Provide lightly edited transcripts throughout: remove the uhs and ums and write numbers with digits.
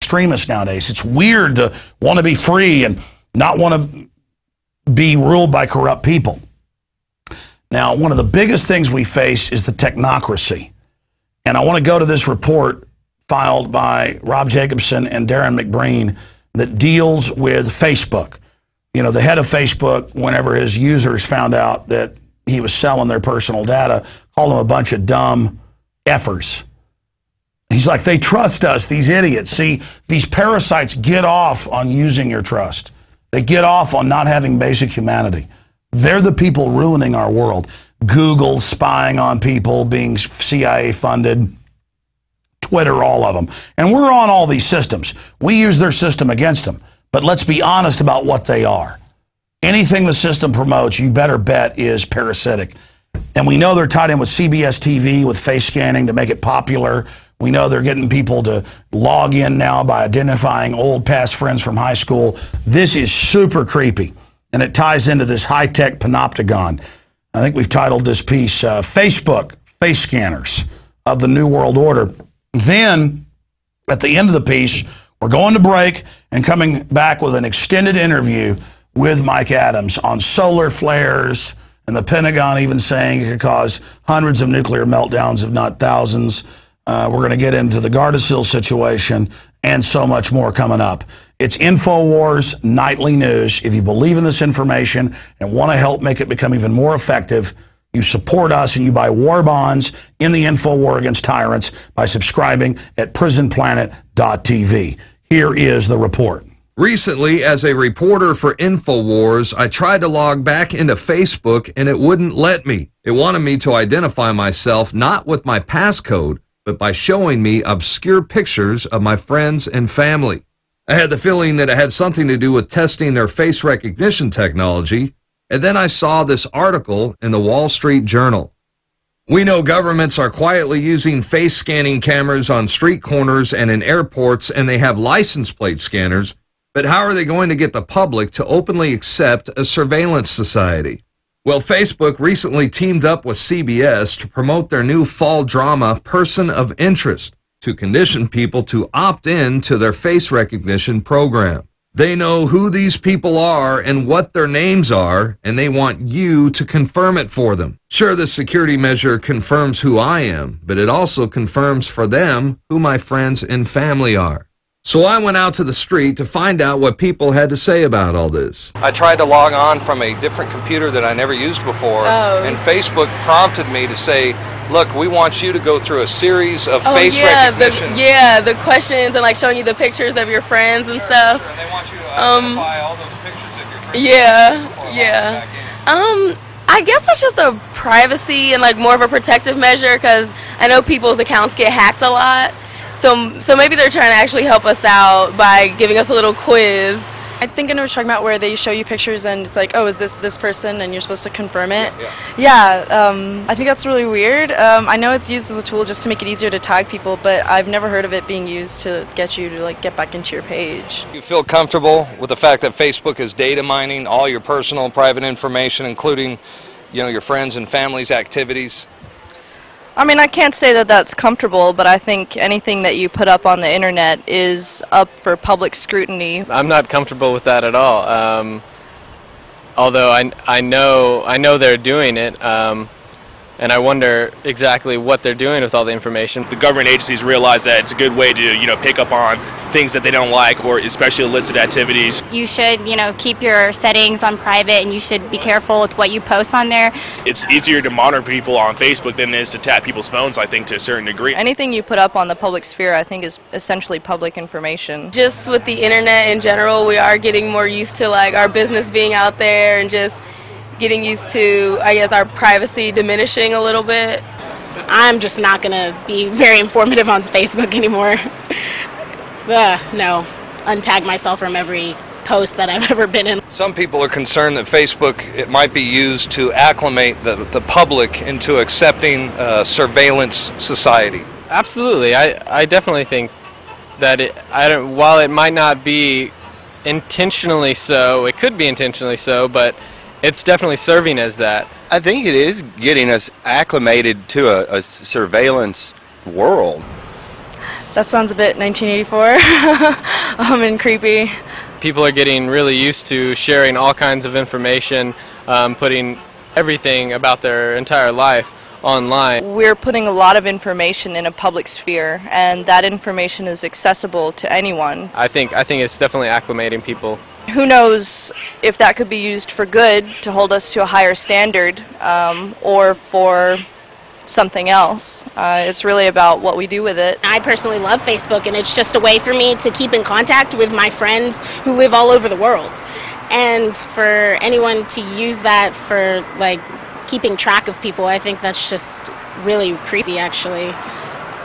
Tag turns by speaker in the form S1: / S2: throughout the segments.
S1: extremists nowadays. It's weird to want to be free and not want to be ruled by corrupt people. Now, one of the biggest things we face is the technocracy. And I want to go to this report filed by Rob Jacobson and Darren McBreen that deals with Facebook. You know, the head of Facebook, whenever his users found out that he was selling their personal data, called them a bunch of dumb effers. He's like, they trust us, these idiots. See, these parasites get off on using your trust. They get off on not having basic humanity. They're the people ruining our world. Google spying on people, being CIA funded, Twitter, all of them. And we're on all these systems. We use their system against them. But let's be honest about what they are. Anything the system promotes, you better bet, is parasitic. And we know they're tied in with CBS TV, with face scanning to make it popular. We know they're getting people to log in now by identifying old past friends from high school. This is super creepy. And it ties into this high-tech panopticon. I think we've titled this piece, Facebook Face Scanners of the New World Order. Then, at the end of the piece, we're going to break and coming back with an extended interview with Mike Adams on solar flares and the Pentagon even saying it could cause hundreds of nuclear meltdowns, if not thousands. We're going to get into the Gardasil situation and so much more coming up. It's InfoWars Nightly News. If you believe in this information and want to help make it become even more effective, you support us and you buy war bonds in the info war against tyrants by subscribing at prisonplanet.tv. Here is the report.
S2: Recently, as a reporter for InfoWars, I tried to log back into Facebook and it wouldn't let me. It wanted me to identify myself not with my passcode, but by showing me obscure pictures of my friends and family. I had the feeling that it had something to do with testing their face recognition technology, and then I saw this article in the Wall Street Journal. We know governments are quietly using face scanning cameras on street corners and in airports, and they have license plate scanners, but how are they going to get the public to openly accept a surveillance society? Well, Facebook recently teamed up with CBS to promote their new fall drama, Person of Interest, to condition people to opt in to their face recognition program. They know who these people are and what their names are, and they want you to confirm it for them. Sure, the security measure confirms who I am, but it also confirms for them who my friends and family are. So I went out to the street to find out what people had to say about all this. I tried to log on from a different computer that I never used before, and Facebook prompted me to say, look, we want you to go through a series of face recognition.
S3: The questions and like showing you the pictures of your friends and stuff.
S2: And they want you to identify all those pictures of your friends.
S3: I guess that's just a privacy and like more of a protective measure because I know people's accounts get hacked a lot. So maybe they're trying to actually help us out by giving us a little quiz.
S4: I think I know what you're talking about, where they show you pictures and it's like, oh, is this person, and you're supposed to confirm it. I think that's really weird. I know it's used as a tool just to make it easier to tag people, but I've never heard of it being used to get you to like get back into your page.
S2: You feel comfortable with the fact that Facebook is data mining all your personal private information, including, you know, your friends and family's activities?
S5: I mean, I can't say that that's comfortable, but I think anything that you put up on the internet is up for public scrutiny.
S6: I'm not comfortable with that at all. Although I know they're doing it, and I wonder exactly what they're doing with all the information.
S7: The government agencies realize that it's a good way to, you know, pick up on things that they don't like, or especially illicit activities.
S8: You should, you know, keep your settings on private, and you should be careful with what you post on there.
S7: It's easier to monitor people on Facebook than it is to tap people's phones, I think, to a certain degree.
S5: Anything you put up on the public sphere, I think, is essentially public information.
S3: Just with the internet in general, we are getting more used to like our business being out there and just getting used to, I guess, our privacy diminishing a little bit.
S9: I'm just not going to be very informative on Facebook anymore. No, untag myself from every post that I've ever been in.
S2: Some people are concerned that Facebook, it might be used to acclimate the public into accepting surveillance society.
S6: Absolutely. I definitely think that while it might not be intentionally so, it could be intentionally so, but it's definitely serving as that.
S10: I think it is getting us acclimated to a surveillance world.
S4: That sounds a bit 1984 and creepy.
S6: People are getting really used to sharing all kinds of information, putting everything about their entire life online.
S5: We're putting a lot of information in a public sphere, and that information is accessible to anyone.
S6: I think it's definitely acclimating people.
S5: Who knows if that could be used for good to hold us to a higher standard, or for something else. It's really about what we do with it.
S9: I personally love Facebook, and it's just a way for me to keep in contact with my friends who live all over the world. And for anyone to use that for like keeping track of people, I think that's just really creepy, actually.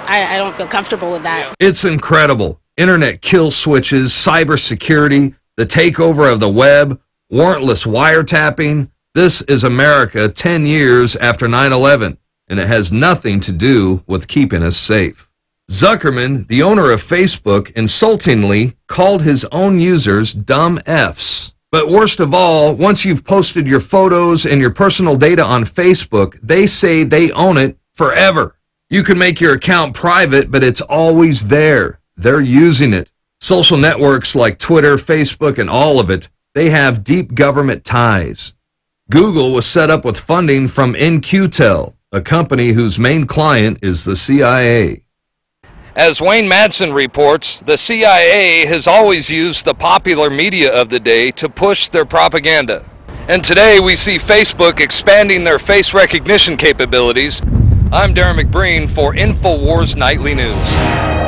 S9: I don't feel comfortable with that.
S2: It's incredible. Internet kill switches, cybersecurity, the takeover of the web, warrantless wiretapping. This is America 10 years after 9/11, and it has nothing to do with keeping us safe. Zuckerman, the owner of Facebook, insultingly called his own users dumb Fs. But worst of all, once you've posted your photos and your personal data on Facebook, they say they own it forever. You can make your account private, but it's always there. They're using it. Social networks like Twitter, Facebook, and all of it, they have deep government ties. Google was set up with funding from In-Q-Tel, a company whose main client is the CIA. As Wayne Madsen reports, the CIA has always used the popular media of the day to push their propaganda. And today we see Facebook expanding their face recognition capabilities. I'm Darren McBreen for InfoWars Nightly News.